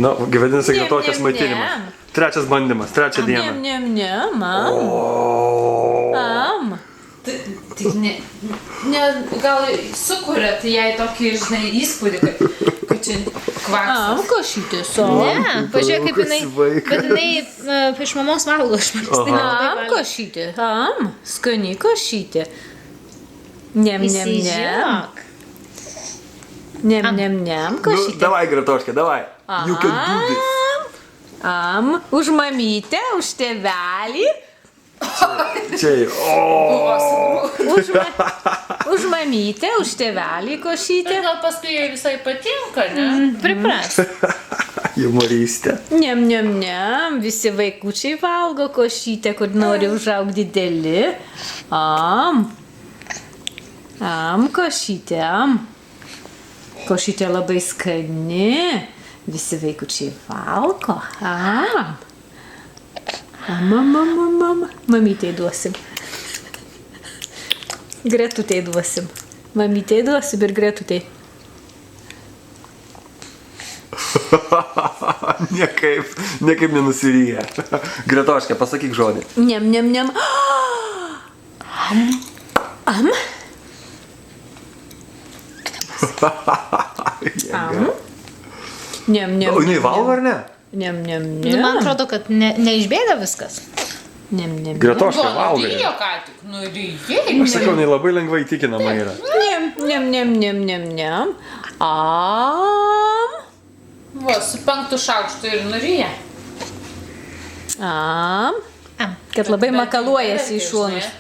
Na, vadinasi, kad tokias maitinimas. Trečias bandymas, trečią dieną. Am. Tai gal sukuriat jai tokį, žinai, įspūdį, kad čia kvaksas. Am, košytės. Ne, pažiūrėk, kaip jinai, bet jinai iš mamos valgo, aš manau. Am, košytė. Am, skani košytė. Nem, Įsižiūrėk. košytė. Davai, Gretoškė, davai. You can do this. Am, už mamytę, už tėvelį. Čia, Už mamytę, už tėvelį košytė. Gal paskui jai visai patinka, ne? Pripras. Humoristė. Nem, visi vaikučiai valgo košytę, kur nori užaugti dideli. Am, košytė, am. Košytė labai skani. Visi vaikučiai valgo. Am. Mamytei duosim. Gretutei duosim. Mamytei duosim ir Gretutei. Niekaip nenusiryja. Gretoškė, pasakyk žodį. Nem. Am. Nem. O jinai valgo ar ne? Nem. Nu, man atrodo, kad neišbėga viskas. Nem. Gretoškė valgo. Nurijo ką tik, nurijai. Aš sakiau, jinai labai lengvai įtikinama yra. Nem. Am. Va, su 5 šaukštu ir nurija. Am. Kad labai makaluojasi į šonus.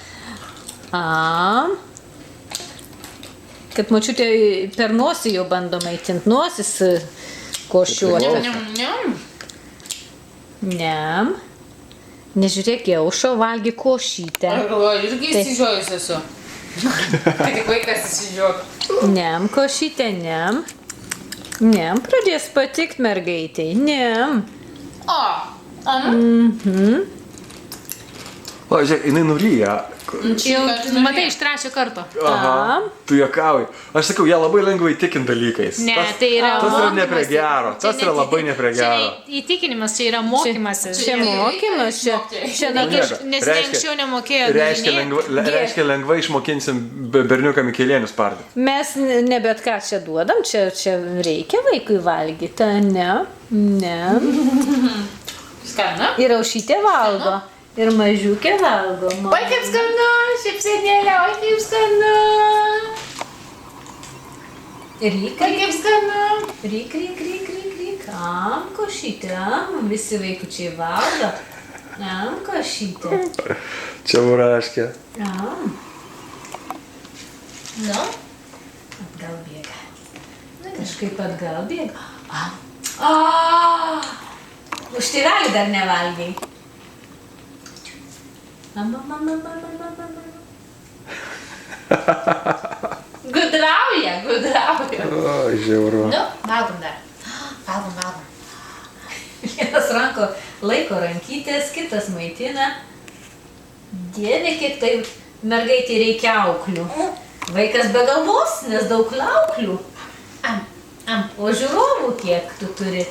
Am. Kad močiutė per nosį jau bando maitinti. Nosis košiuoja. Nem. Nežiūrėk, Jaušo valgy košytę. Aš galvoju, irgi įsižiojus esu. Kai tik vaikas įsižiojus. Nem, košytė, nem. Nem, pradės patikt mergaitai. Nem. O, O, žiūrėk, jinai nuryja. Jau, matai, iš trečio karto. Aha, tu juokauji. Aš sakau, ją labai lengvai įtikint dalykais. Ne, tai yra Tas yra ne prie mokymasis. gero. Tas yra labai ne prie Čia gero. ne įtikinimas, čia yra mokymasis. Čia mokymas, čia dabar. Nes jie anksčiau nemokėjo darinėti. Reiškia, lengvai išmokinsim berniuką Mikėlėnius pardį. Mes ne bet ką čia duodam, čia reikia vaikui valgyti, ne. skana. Ir Aušytė valgo. Ir mažiukė valgo. Oi, kaip skanu, šipsenėlė, oi, kaip skanu. Ryk. Oi, kaip skanu. Ryk. Am, košytė, am, visi vaikučiai valgo. Am, košytė. Čia Muraškė. Am. Nu? Atgal bėga. Kažkaip atgal bėga. Am. Už tėvelį dar nevalgiai. Gudrauja. O, žiauru. Nu, valgom dar. Valgom. Vienas laiko rankytės, kitas maitina. Dieve, kiek tai mergaitė reikia auklių. Vaikas be galvos, nes daug auklių. O žiūrovų kiek tu turi?